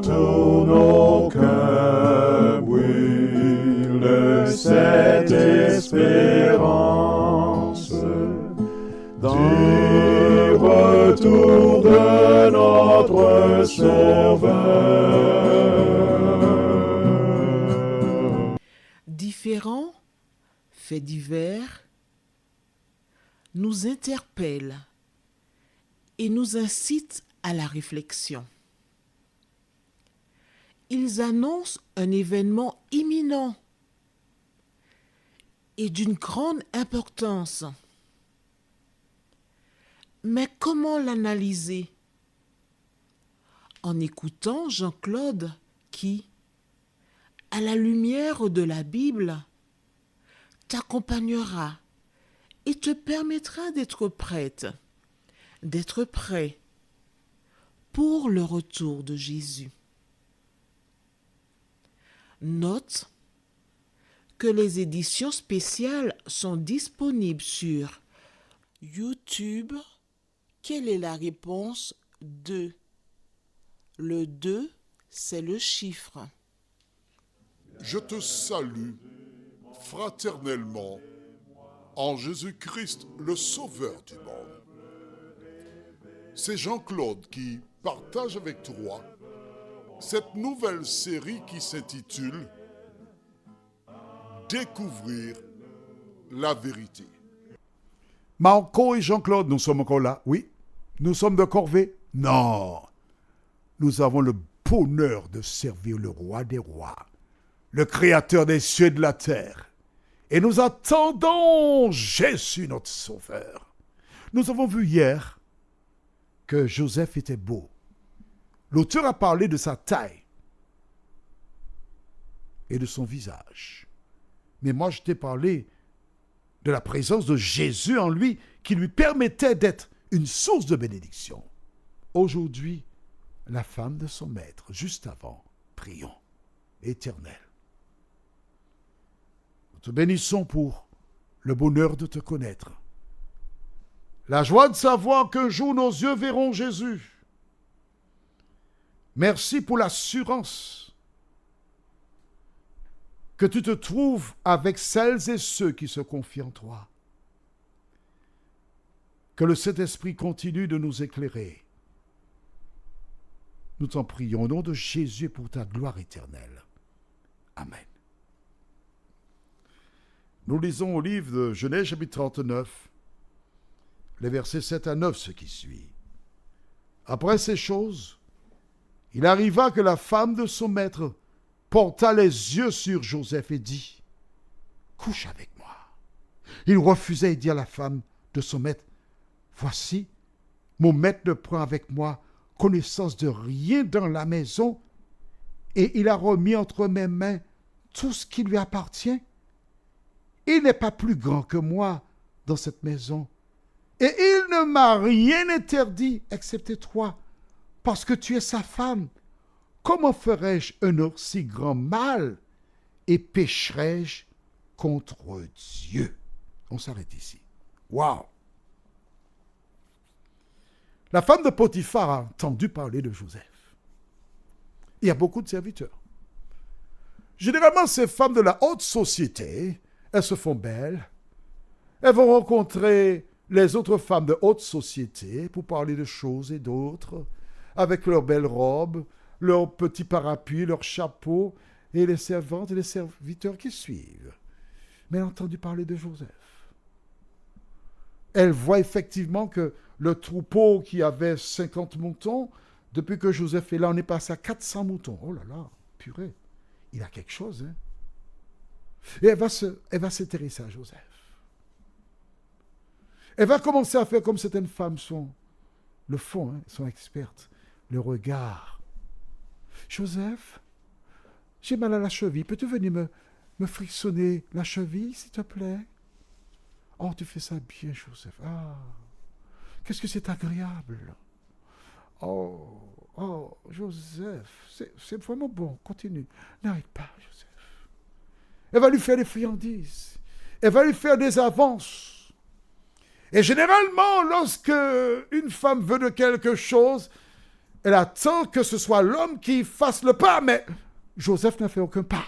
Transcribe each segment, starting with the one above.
tous nos cœurs brûle cette espérance du retour de notre Sauveur. Différents faits divers nous interpellent et nous incitent à la réflexion. Ils annoncent un événement imminent et d'une grande importance. Mais comment l'analyser? En écoutant Jean-Claude qui, à la lumière de la Bible, t'accompagnera et te permettra d'être prête, d'être prêt pour le retour de Jésus. Note que les éditions spéciales sont disponibles sur YouTube. Quelle est la réponse 2? Le 2, c'est le chiffre. Je te salue fraternellement en Jésus-Christ, le Sauveur du monde. C'est Jean-Claude qui partage avec toi cette nouvelle série qui s'intitule « Découvrir la vérité ». Marco et Jean-Claude, nous sommes encore là. Oui, nous sommes de corvée. Non, nous avons le bonheur de servir le roi des rois, le créateur des cieux et de la terre. Et nous attendons Jésus, notre Sauveur. Nous avons vu hier que Joseph était beau. L'auteur a parlé de sa taille et de son visage. Mais moi, je t'ai parlé de la présence de Jésus en lui qui lui permettait d'être une source de bénédiction. Aujourd'hui, la femme de son maître, juste avant, prions. Éternel, nous te bénissons pour le bonheur de te connaître. La joie de savoir qu'un jour nos yeux verront Jésus. Merci pour l'assurance que tu te trouves avec celles et ceux qui se confient en toi. Que le Saint-Esprit continue de nous éclairer. Nous t'en prions au nom de Jésus pour ta gloire éternelle. Amen. Nous lisons au livre de Genèse chapitre 39, les versets 7 à 9, ce qui suit. Après ces choses, il arriva que la femme de son maître porta les yeux sur Joseph et dit « Couche avec moi. » Il refusait et dit à la femme de son maître « Voici, mon maître ne prend avec moi connaissance de rien dans la maison et il a remis entre mes mains tout ce qui lui appartient. Il n'est pas plus grand que moi dans cette maison et il ne m'a rien interdit excepté toi parce que tu es sa femme. Comment ferais-je un aussi grand mal et pécherais-je contre Dieu? » On s'arrête ici. Waouh! La femme de Potiphar a entendu parler de Joseph. Il y a beaucoup de serviteurs. Généralement, ces femmes de la haute société, elles se font belles. Elles vont rencontrer les autres femmes de haute société pour parler de choses et d'autres, avec leurs belles robes, leurs petits parapluies, leurs chapeaux, et les servantes et les serviteurs qui suivent. Mais elle a entendu parler de Joseph. Elle voit effectivement que le troupeau qui avait 50 moutons, depuis que Joseph est là, on est passé à 400 moutons. Oh là là, purée, il a quelque chose, hein? Et elle va s'intéresser à Joseph. Elle va commencer à faire comme certaines femmes le font, hein, sont expertes, le regard. Joseph, j'ai mal à la cheville. Peux-tu venir me frictionner la cheville, s'il te plaît? Oh, tu fais ça bien, Joseph. Ah, qu'est-ce que c'est agréable. Oh, Joseph, c'est vraiment bon. Continue. N'arrête pas, Joseph. Elle va lui faire des friandises. Elle va lui faire des avances. Et généralement, lorsque une femme veut de quelque chose, Elle attend que ce soit l'homme qui fasse le pas, mais Joseph n'a fait aucun pas.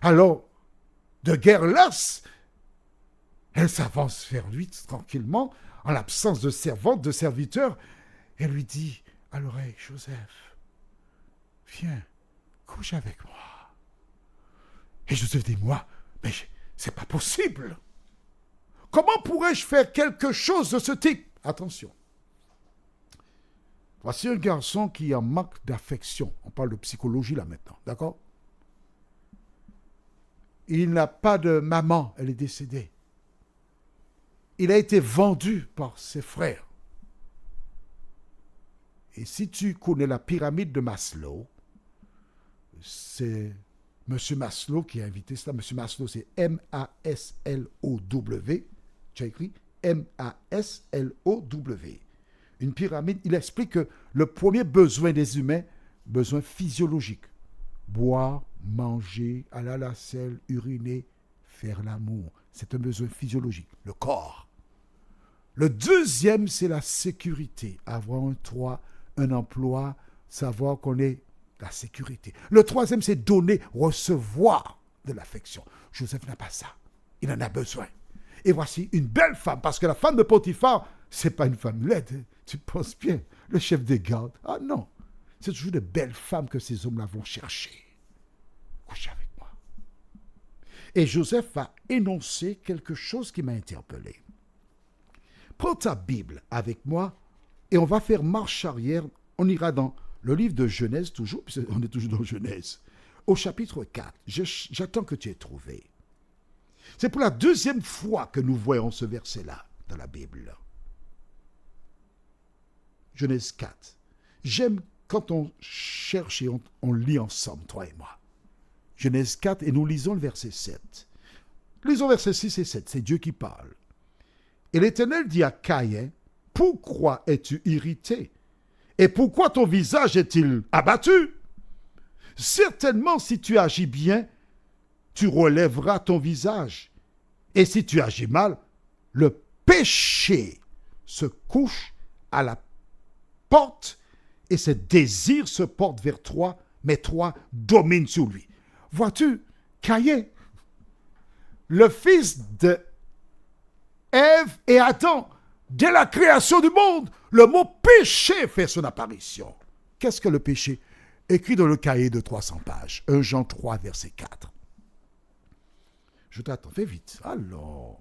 Alors, de guerre lasse, elle s'avance vers lui tranquillement, en l'absence de servante, de serviteur. Elle lui dit à l'oreille, Joseph, viens, couche avec moi. Et Joseph dit, moi, mais c'est pas possible. Comment pourrais-je faire quelque chose de ce type? Attention. Voici un garçon qui en manque d'affection. On parle de psychologie là maintenant, d'accord? Il n'a pas de maman, elle est décédée. Il a été vendu par ses frères. Et si tu connais la pyramide de Maslow, c'est M. Maslow qui a invité cela. M. Maslow, c'est M-A-S-L-O-W. Tu as écrit M-A-S-L-O-W. Une pyramide, il explique que le premier besoin des humains, besoin physiologique, boire, manger, aller à la selle, uriner, faire l'amour. C'est un besoin physiologique, le corps. Le deuxième, c'est la sécurité. Avoir un toit, un emploi, savoir qu'on est la sécurité. Le troisième, c'est donner, recevoir de l'affection. Joseph n'a pas ça. Il en a besoin. Et voici une belle femme, parce que la femme de Potiphar, c'est pas une femme laide. Hein. Tu penses bien, le chef des gardes. Ah non, c'est toujours de belles femmes que ces hommes-là vont chercher. Couchez avec moi. Et Joseph va énoncer quelque chose qui m'a interpellé. Prends ta Bible avec moi et on va faire marche arrière. On ira dans le livre de Genèse toujours, puisqu'on est toujours dans Genèse, au chapitre 4. J'attends que tu aies trouvé. C'est pour la deuxième fois que nous voyons ce verset-là dans la Bible. Genèse 4. J'aime quand on cherche et on lit ensemble, toi et moi. Genèse 4, et nous lisons le verset 7. Lisons verset 6 et 7, c'est Dieu qui parle. Et l'Éternel dit à Caïn, « Pourquoi es-tu irrité? Et pourquoi ton visage est-il abattu? Certainement, si tu agis bien, tu relèveras ton visage. Et si tu agis mal, le péché se couche à la porte et ses désirs se portent vers toi, mais toi domines sur lui. » Vois-tu, Caïn, le fils de Ève et Adam, dès la création du monde, le mot péché fait son apparition. Qu'est-ce que le péché? Écrit dans le cahier de 300 pages, 1 Jean 3, verset 4. Je t'attends, fais vite. Alors,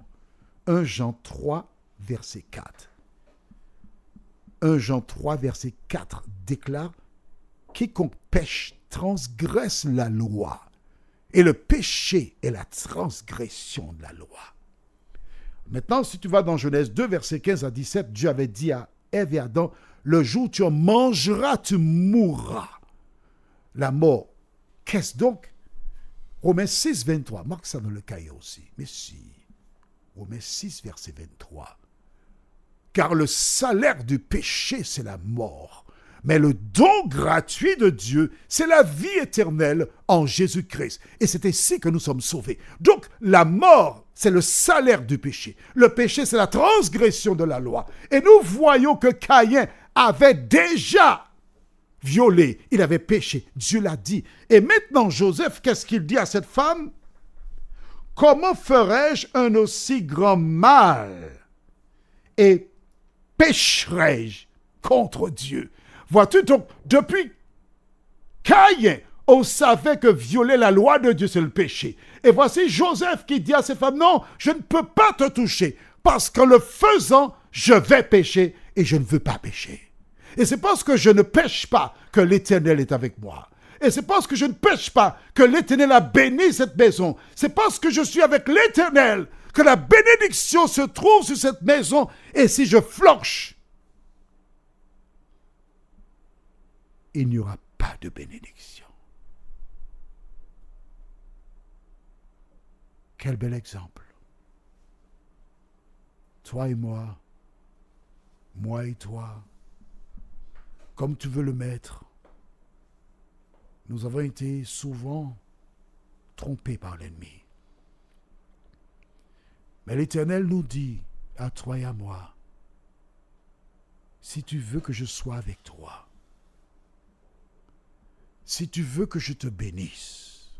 1 Jean 3, verset 4. 1 Jean 3, verset 4 déclare « Quiconque pêche transgresse la loi, et le péché est la transgression de la loi. » Maintenant, si tu vas dans Genèse 2, verset 15 à 17, Dieu avait dit à Ève et Adam, « Le jour où tu en mangeras, tu mourras. » La mort, qu'est-ce donc? Romains 6, 23, marque ça dans le cahier aussi. Mais si, Romains 6, verset 23. « Car le salaire du péché, c'est la mort. Mais le don gratuit de Dieu, c'est la vie éternelle en Jésus-Christ. Et c'est ainsi que nous sommes sauvés. » Donc, la mort, c'est le salaire du péché. Le péché, c'est la transgression de la loi. Et nous voyons que Caïn avait déjà violé. Il avait péché. Dieu l'a dit. Et maintenant, Joseph, qu'est-ce qu'il dit à cette femme? « Comment ferais-je un aussi grand mal? Et pécherais-je contre Dieu? » Vois-tu, donc, depuis Caïn, on savait que violer la loi de Dieu, c'est le péché. Et voici Joseph qui dit à ses femmes, non, je ne peux pas te toucher, parce qu'en le faisant, je vais pécher et je ne veux pas pécher. Et c'est parce que je ne pêche pas que l'Éternel est avec moi. Et c'est parce que je ne pêche pas que l'Éternel a béni cette maison. C'est parce que je suis avec l'Éternel que la bénédiction se trouve sur cette maison. Et si je flanche, il n'y aura pas de bénédiction. Quel bel exemple. Toi et moi et toi, comme tu veux le mettre, nous avons été souvent trompés par l'ennemi. Mais l'Éternel nous dit, à toi et à moi, si tu veux que je sois avec toi, si tu veux que je te bénisse,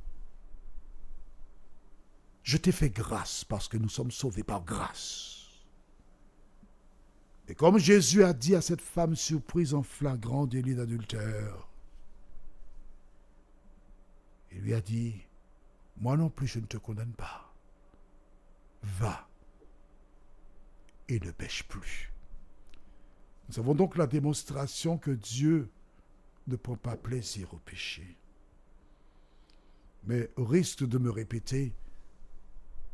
je t'ai fait grâce parce que nous sommes sauvés par grâce. Et comme Jésus a dit à cette femme surprise en flagrant délit d'adultère, il lui a dit, moi non plus je ne te condamne pas. Va et ne pêche plus. Nous avons donc la démonstration que Dieu ne prend pas plaisir au péché. Mais au risque de me répéter,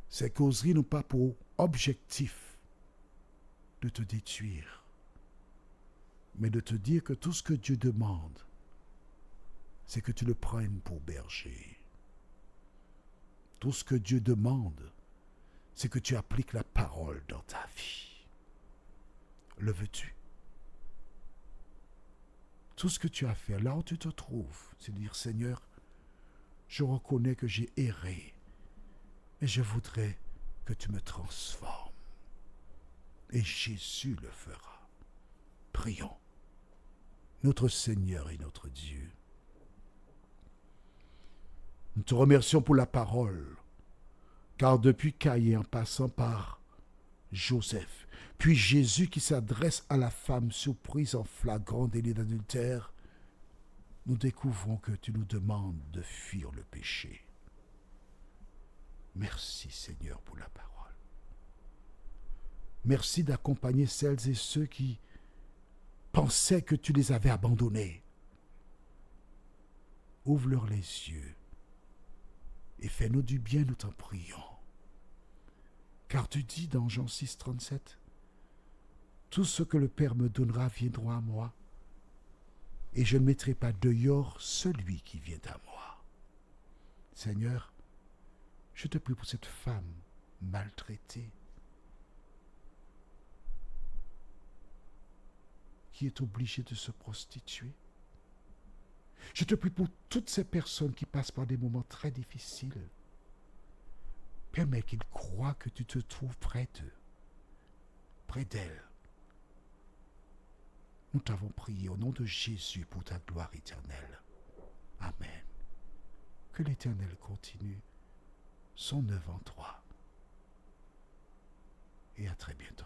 ces causeries n'ont pas pour objectif de te détruire, mais de te dire que tout ce que Dieu demande, c'est que tu le prennes pour berger. Tout ce que Dieu demande, c'est que tu appliques la parole dans ta vie. Le veux-tu? Tout ce que tu as fait, là où tu te trouves, c'est de dire, Seigneur, je reconnais que j'ai erré, mais je voudrais que tu me transformes. Et Jésus le fera. Prions. Notre Seigneur et notre Dieu, nous te remercions pour la parole, car depuis Caïn, en passant par Joseph, puis Jésus qui s'adresse à la femme surprise en flagrant délit d'adultère, nous découvrons que tu nous demandes de fuir le péché. Merci Seigneur pour la parole. Merci d'accompagner celles et ceux qui pensaient que tu les avais abandonnés. Ouvre-leur les yeux et fais-nous du bien, nous t'en prions. Car tu dis dans Jean 6, 37, « Tout ce que le Père me donnera viendra à moi, et je ne mettrai pas dehors celui qui vient à moi. » Seigneur, je te prie pour cette femme maltraitée, qui est obligée de se prostituer. Je te prie pour toutes ces personnes qui passent par des moments très difficiles. Permets qu'ils croient que tu te trouves près d'eux, près d'elles. Nous t'avons prié au nom de Jésus pour ta gloire éternelle. Amen. Que l'Éternel continue son œuvre en toi. Et à très bientôt.